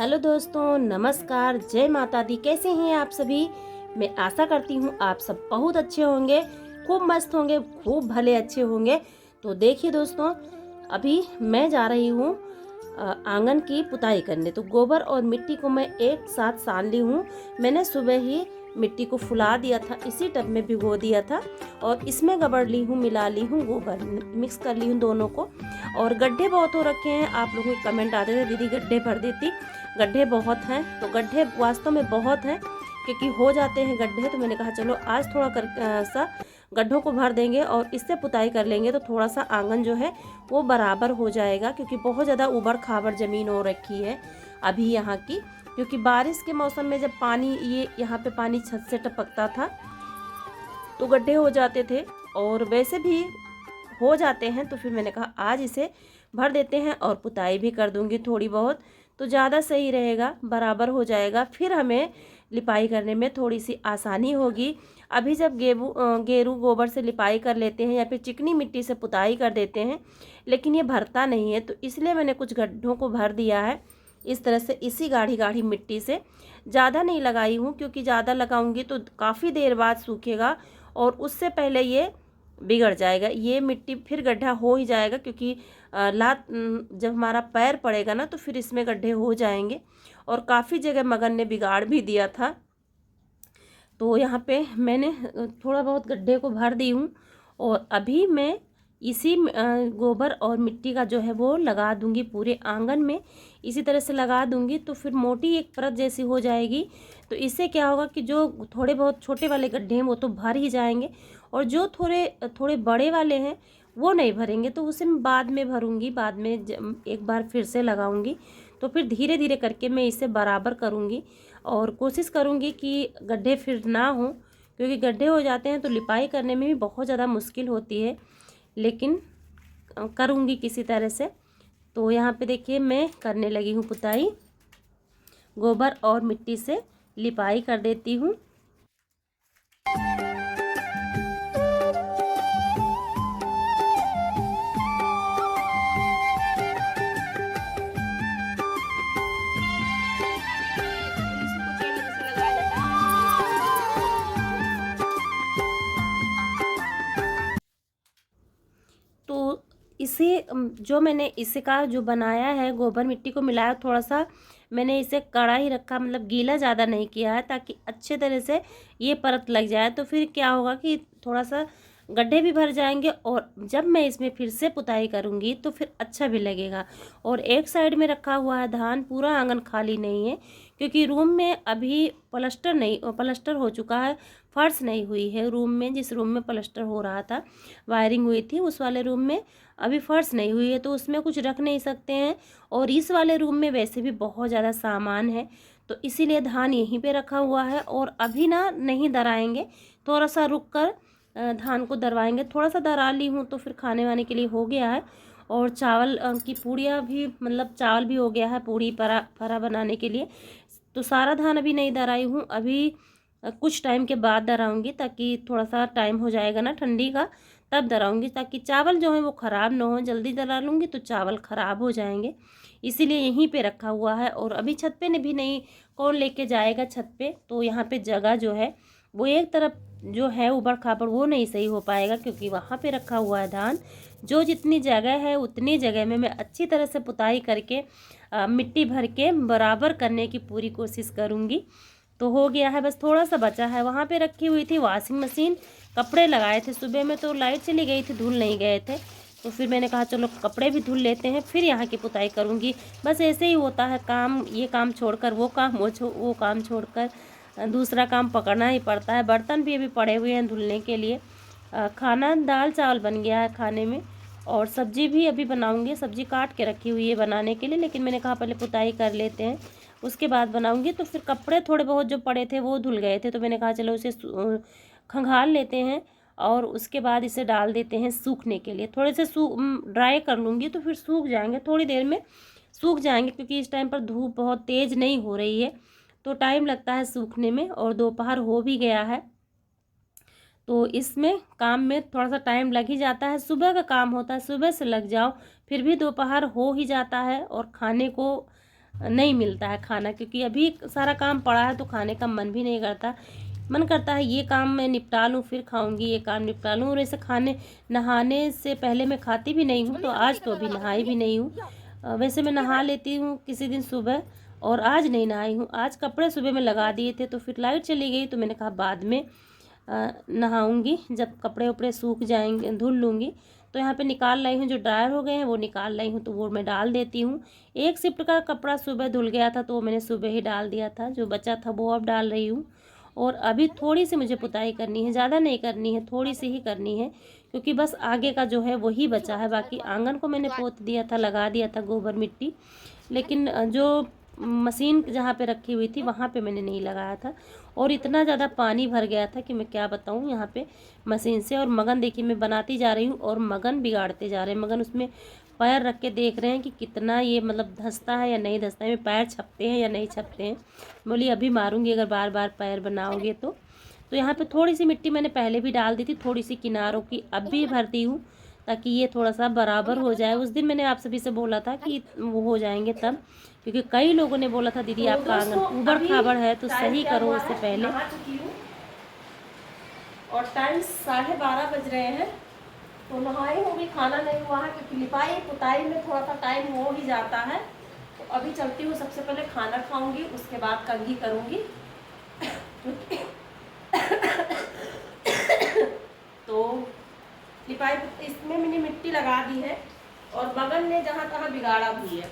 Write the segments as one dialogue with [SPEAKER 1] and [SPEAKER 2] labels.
[SPEAKER 1] Hello दोस्तों, नमस्कार, जय माता दी। कैसे हैं आप सभी। मैं आशा करती हूँ आप सब बहुत अच्छे होंगे, खूब मस्त होंगे, खूब भले अच्छे होंगे। तो देखिए दोस्तों, अभी मैं जा रही हूँ आंगन की पुताई करने। तो गोबर और मिट्टी को मैं एक साथ सान ली हूँ। मैंने सुबह ही मिट्टी को फुला दिया था, इसी टब में भिगो दिया था और इसमें गबड़ ली हूँ, मिला ली हूँ, गोबर मिक्स कर ली हूँ दोनों को। और गड्ढे बहुत हो रखे हैं, आप लोगों के कमेंट आते थे दीदी गड्ढे भर देती। गड्ढे बहुत हैं, तो गड्ढे वास्तव में बहुत हैं क्योंकि हो जाते हैं गड्ढे। तो मैंने कहा चलो आज थोड़ा सा गड्ढों को भर देंगे और इससे पुताई कर लेंगे तो थोड़ा सा आंगन जो है वो बराबर हो जाएगा, क्योंकि बहुत ज़्यादा ऊबड़ खाबड़ ज़मीन हो रखी है अभी यहाँ की। क्योंकि बारिश के मौसम में जब पानी ये यहाँ पे पानी छत से टपकता था तो गड्ढे हो जाते थे और वैसे भी हो जाते हैं। तो फिर मैंने कहा आज इसे भर देते हैं और पुताई भी कर दूंगी थोड़ी बहुत, तो ज़्यादा सही रहेगा, बराबर हो जाएगा। फिर हमें लिपाई करने में थोड़ी सी आसानी होगी। अभी जब गेरू गोबर से लिपाई कर लेते हैं या फिर चिकनी मिट्टी से पुताई कर देते हैं, लेकिन ये भरता नहीं है, तो इसलिए मैंने कुछ गड्ढों को भर दिया है इस तरह से, इसी गाढ़ी गाढ़ी मिट्टी से। ज़्यादा नहीं लगाई हूँ क्योंकि ज़्यादा लगाऊंगी तो काफ़ी देर बाद सूखेगा और उससे पहले ये बिगड़ जाएगा। ये मिट्टी फिर गड्ढा हो ही जाएगा, क्योंकि जब हमारा पैर पड़ेगा ना तो फिर इसमें गड्ढे हो जाएंगे। और काफ़ी जगह मगन ने बिगाड़ भी दिया था, तो यहाँ पे मैंने थोड़ा बहुत गड्ढे को भर दी हूँ। और अभी मैं इसी गोबर और मिट्टी का जो है वो लगा दूंगी पूरे आंगन में, इसी तरह से लगा दूंगी तो फिर मोटी एक परत जैसी हो जाएगी। तो इससे क्या होगा कि जो थोड़े बहुत छोटे वाले गड्ढे हैं वो तो भर ही जाएंगे और जो थोड़े थोड़े बड़े वाले हैं वो नहीं भरेंगे, तो उसे मैं बाद में भरूंगी, बाद में एक बार फिर से लगाऊंगी। तो फिर धीरे धीरे करके मैं इसे बराबर करूंगी और कोशिश करूंगी कि गड्ढे फिर ना हो, क्योंकि गड्ढे हो जाते हैं तो लिपाई करने में भी बहुत ज़्यादा मुश्किल होती है, लेकिन करूंगी किसी तरह से। तो यहाँ पे देखिए मैं करने लगी हूँ पुताई, गोबर और मिट्टी से लिपाई कर देती हूँ। तो इसे जो मैंने इसका जो बनाया है, गोबर मिट्टी को मिलाया, थोड़ा सा मैंने इसे कड़ा ही रखा, मतलब गीला ज़्यादा नहीं किया है, ताकि अच्छे तरह से ये परत लग जाए। तो फिर क्या होगा कि थोड़ा सा गड्ढे भी भर जाएंगे और जब मैं इसमें फिर से पुताई करूँगी तो फिर अच्छा भी लगेगा। और एक साइड में रखा हुआ है धान, पूरा आंगन खाली नहीं है क्योंकि रूम में अभी प्लास्टर हो चुका है, फर्श नहीं हुई है रूम में। जिस रूम में प्लास्टर हो रहा था, वायरिंग हुई थी, उस वाले रूम में अभी फर्श नहीं हुई है, तो उसमें कुछ रख नहीं सकते हैं। और इस वाले रूम में वैसे भी बहुत ज़्यादा सामान है, तो इसीलिए धान यहीं पे रखा हुआ है। और अभी ना नहीं दराएंगे, थोड़ा सा रुक कर धान को दरवाएंगे। थोड़ा सा दरा ली हूँ तो फिर खाने वाने के लिए हो गया है। और चावल की पूड़ियाँ भी, मतलब चावल भी हो गया है पूड़ी परा बनाने के लिए। तो सारा धान अभी नहीं दराई हूँ, अभी कुछ टाइम के बाद दराऊंगी, ताकि थोड़ा सा टाइम हो जाएगा ना ठंडी का, तब दराऊंगी, ताकि चावल जो है वो ख़राब ना हो। जल्दी दरा लूँगी तो चावल ख़राब हो जाएंगे, इसीलिए यहीं पे रखा हुआ है। और अभी छत पे ने भी नहीं, कौन लेके जाएगा छत पे। तो यहाँ पे जगह जो है वो एक तरफ जो है ऊबड़ खाबड़, वो नहीं सही हो पाएगा, क्योंकि वहाँ पे रखा हुआ है धान। जो जितनी जगह है उतनी जगह में मैं अच्छी तरह से पुताई करके मिट्टी भर के बराबर करने की पूरी कोशिश करूँगी। तो हो गया है, बस थोड़ा सा बचा है। वहाँ पे रखी हुई थी वॉशिंग मशीन, कपड़े लगाए थे सुबह में, तो लाइट चली गई थी, धुल नहीं गए थे। तो फिर मैंने कहा चलो कपड़े भी धुल लेते हैं, फिर यहाँ की पुताई करूँगी। बस ऐसे ही होता है काम, ये काम छोड़कर वो काम, वो काम छोड़कर दूसरा काम पकड़ना ही पड़ता है। बर्तन भी अभी पड़े हुए हैं धुलने के लिए। खाना दाल चावल बन गया है खाने में, और सब्जी भी अभी बनाऊँगी। सब्जी काट के रखी हुई है बनाने के लिए, लेकिन मैंने कहा पहले पुताई कर लेते हैं उसके बाद बनाऊंगी। तो फिर कपड़े थोड़े बहुत जो पड़े थे वो धुल गए थे, तो मैंने कहा चलो उसे खंगाल लेते हैं और उसके बाद इसे डाल देते हैं सूखने के लिए। थोड़े से ड्राई कर लूँगी तो फिर सूख जाएंगे, थोड़ी देर में सूख जाएंगे, क्योंकि इस टाइम पर धूप बहुत तेज़ नहीं हो रही है तो टाइम लगता है सूखने में, और दोपहर हो भी गया है। तो इसमें काम में थोड़ा सा टाइम लग ही जाता है। सुबह का काम होता है, सुबह से लग जाओ फिर भी दोपहर हो ही जाता है, और खाने को नहीं मिलता है खाना, क्योंकि अभी सारा काम पड़ा है तो खाने का मन भी नहीं करता। मन करता है ये काम मैं निपटा लूँ फिर खाऊंगी, ये काम निपटा लूँ। और ऐसे खाने नहाने से पहले मैं खाती भी नहीं हूँ, तो आज तो अभी नहाई भी नहीं हूँ। वैसे मैं नहा लेती हूँ किसी दिन सुबह, और आज नहीं नहाई हूँ। आज कपड़े सुबह में लगा दिए थे तो फिर लाइट चली गई, तो मैंने कहा बाद में नहाऊंगी, जब कपड़े उपड़े सूख जाएंगे धुल लूँगी। तो यहाँ पे निकाल लाई हूँ, जो ड्रायर हो गए हैं वो निकाल लाई हूँ, तो वो मैं डाल देती हूँ। एक शिफ्ट का कपड़ा सुबह धुल गया था तो वो मैंने सुबह ही डाल दिया था, जो बचा था वो अब डाल रही हूँ। और अभी थोड़ी सी मुझे पुताई करनी है, ज़्यादा नहीं करनी है, थोड़ी सी ही करनी है, क्योंकि बस आगे का जो है वही बचा है। बाकी आंगन को मैंने पोत दिया था, लगा दिया था गोबर मिट्टी, लेकिन जो मशीन जहाँ पे रखी हुई थी वहाँ पे मैंने नहीं लगाया था। और इतना ज़्यादा पानी भर गया था कि मैं क्या बताऊँ यहाँ पे मशीन से। और मगन देखिए मैं बनाती जा रही हूँ और मगन बिगाड़ते जा रहे हैं। मगन उसमें पैर रख के देख रहे हैं कि कितना ये मतलब धंसता है या नहीं धंसता है, में पैर छपते हैं या नहीं छपते हैं। बोली अभी मारूंगी अगर बार बार पैर बनाओगे तो। यहाँ पे थोड़ी सी मिट्टी मैंने पहले भी डाल दी थी, थोड़ी सी किनारों की अब भी भरती हूँ, ताकि ये थोड़ा सा बराबर हो जाए। उस दिन मैंने आप सभी से बोला था कि वो हो जाएंगे तब, क्योंकि कई लोगों ने बोला था दीदी आपका आंगन ऊबड़ खाबड़ है तो सही करो उससे पहले। और टाइम 12:30 बज रहे हैं, तो नहाई होगी, खाना नहीं हुआ है, क्योंकि लिपाई पुताई में थोड़ा सा टाइम हो ही जाता है। तो अभी चलती हूँ, सबसे पहले खाना खाऊंगी, उसके बाद कंघी करूँगी। तो लिपाई इसमें मैंने मिट्टी लगा दी है, और मगन ने जहाँ तहाँ बिगाड़ा भी है,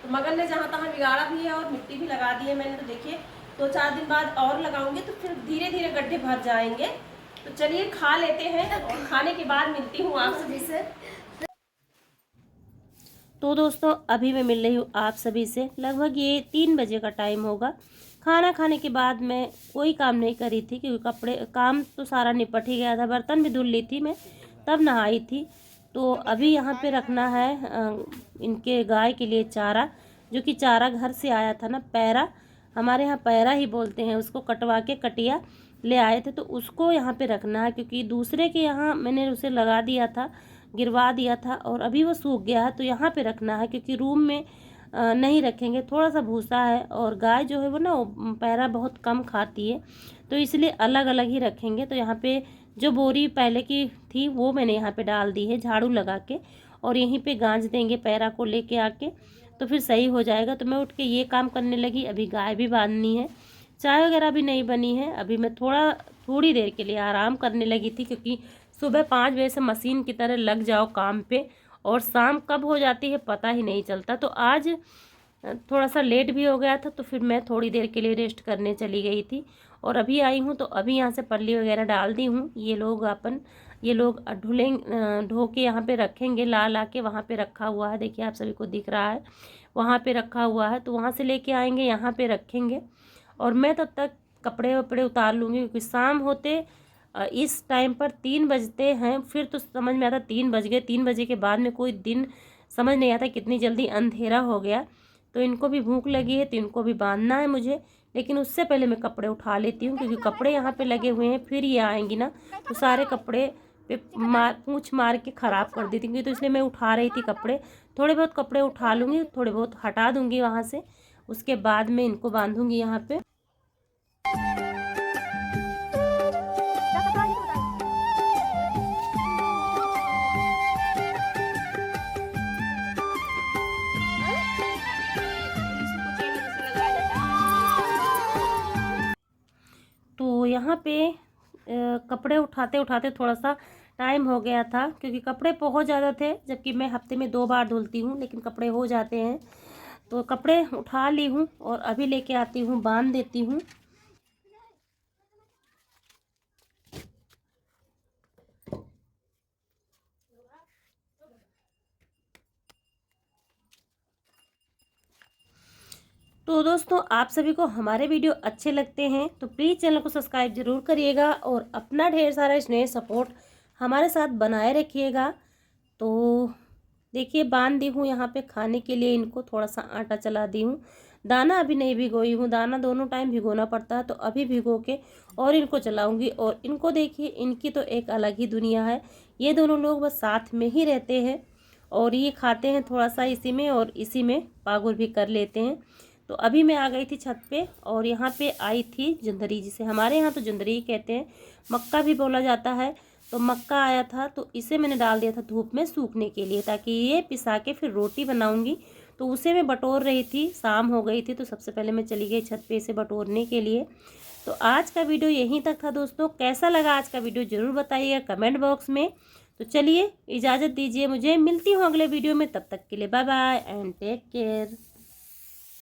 [SPEAKER 1] तो मगन ने जहाँ तहाँ बिगाड़ा भी है और मिट्टी भी लगा दी है मैंने। तो देखिए 2-4 दिन बाद और लगाऊंगी तो फिर धीरे धीरे गड्ढे भर जाएंगे। तो चलिए खा लेते हैं, और खाने के बाद मिलती हूँ आप सभी से। तो दोस्तों अभी मैं मिल रही हूँ आप सभी से, लगभग ये 3 बजे का टाइम होगा। खाना खाने के बाद मैं कोई काम नहीं करी थी, क्योंकि कपड़े काम तो सारा निपट ही गया था, बर्तन भी धुल ली थी मैं, तब नहाई थी। तो अभी यहाँ पे रखना है इनके गाय के लिए चारा, जो कि चारा घर से आया था ना, पैरा, हमारे यहाँ पैरा ही बोलते हैं उसको, कटवा के कटिया ले आए थे, तो उसको यहाँ पे रखना है। क्योंकि दूसरे के यहाँ मैंने उसे लगा दिया था, गिरवा दिया था, और अभी वो सूख गया है, तो यहाँ पे रखना है, क्योंकि रूम में नहीं रखेंगे, थोड़ा सा भूसा है, और गाय जो है वो ना वो पैरा बहुत कम खाती है, तो इसलिए अलग अलग ही रखेंगे। तो यहाँ पे जो बोरी पहले की थी वो मैंने यहाँ पे डाल दी है झाड़ू लगा के, और यहीं पे गांज देंगे पैरा को लेके आके, तो फिर सही हो जाएगा। तो मैं उठ के ये काम करने लगी। अभी गाय भी बांधनी है, चाय वगैरह भी नहीं बनी है। अभी मैं थोड़ी देर के लिए आराम करने लगी थी, क्योंकि सुबह 5 बजे से मशीन की तरह लग जाओ काम पे, और शाम कब हो जाती है पता ही नहीं चलता। तो आज थोड़ा सा लेट भी हो गया था, तो फिर मैं थोड़ी देर के लिए रेस्ट करने चली गई थी। और अभी आई हूँ, तो अभी यहाँ से पल्ली वगैरह डाल दी हूँ। ये लोग ढो के यहाँ पे रखेंगे, ला के वहाँ पे रखा हुआ है, देखिए आप सभी को दिख रहा है, वहाँ पे रखा हुआ है। तो वहाँ से लेके आएंगे, यहाँ पे रखेंगे, और मैं तब तक कपड़े वपड़े उतार लूँगी, क्योंकि शाम होते इस टाइम पर 3 बजते हैं, फिर तो समझ में आता 3 बज गए। 3 बजे के बाद में कोई दिन समझ नहीं आता कितनी जल्दी अंधेरा हो गया। तो इनको भी भूख लगी है, तो इनको भी बांधना है मुझे, लेकिन उससे पहले मैं कपड़े उठा लेती हूँ, क्योंकि कपड़े यहाँ पे लगे हुए हैं, फिर ये आएंगी ना तो सारे कपड़े पे पूँछ मार के ख़राब कर देती थी। तो इसलिए मैं उठा रही थी कपड़े, थोड़े बहुत कपड़े उठा लूँगी, थोड़े बहुत हटा दूँगी वहाँ से, उसके बाद में इनको बांधूँगी यहाँ पे। तो यहाँ पे कपड़े उठाते उठाते थोड़ा सा टाइम हो गया था, क्योंकि कपड़े बहुत ज़्यादा थे, जबकि मैं हफ्ते में 2 बार धुलती हूँ, लेकिन कपड़े हो जाते हैं। तो कपड़े उठा ली हूँ, और अभी लेके आती हूँ, बांध देती हूँ। तो दोस्तों आप सभी को हमारे वीडियो अच्छे लगते हैं तो प्लीज़ चैनल को सब्सक्राइब ज़रूर करिएगा, और अपना ढेर सारा स्नेह सपोर्ट हमारे साथ बनाए रखिएगा। तो देखिए बांध दी हूँ यहाँ पे खाने के लिए, इनको थोड़ा सा आटा चला दी हूँ। दाना अभी नहीं भिगोई हूँ, दाना दोनों टाइम भिगोना पड़ता है, तो अभी भिगो के और इनको चलाऊँगी। और इनको देखिए, इनकी तो एक अलग ही दुनिया है, ये दोनों लोग बस साथ में ही रहते हैं, और ये खाते हैं थोड़ा सा इसी में, और इसी में पागुर भी कर लेते हैं। तो अभी मैं आ गई थी छत पे, और यहाँ पे आई थी जुंदरी, जिसे हमारे यहाँ तो जुंदरी कहते हैं, मक्का भी बोला जाता है। तो मक्का आया था, तो इसे मैंने डाल दिया था धूप में सूखने के लिए, ताकि ये पिसा के फिर रोटी बनाऊंगी। तो उसे मैं बटोर रही थी, शाम हो गई थी, तो सबसे पहले मैं चली गई छत पे इसे बटोरने के लिए। तो आज का वीडियो यहीं तक था दोस्तों। कैसा लगा आज का वीडियो ज़रूर बताइएगा कमेंट बॉक्स में। तो चलिए इजाज़त दीजिए मुझे, मिलती हूँ अगले वीडियो में, तब तक के लिए bye bye and take care.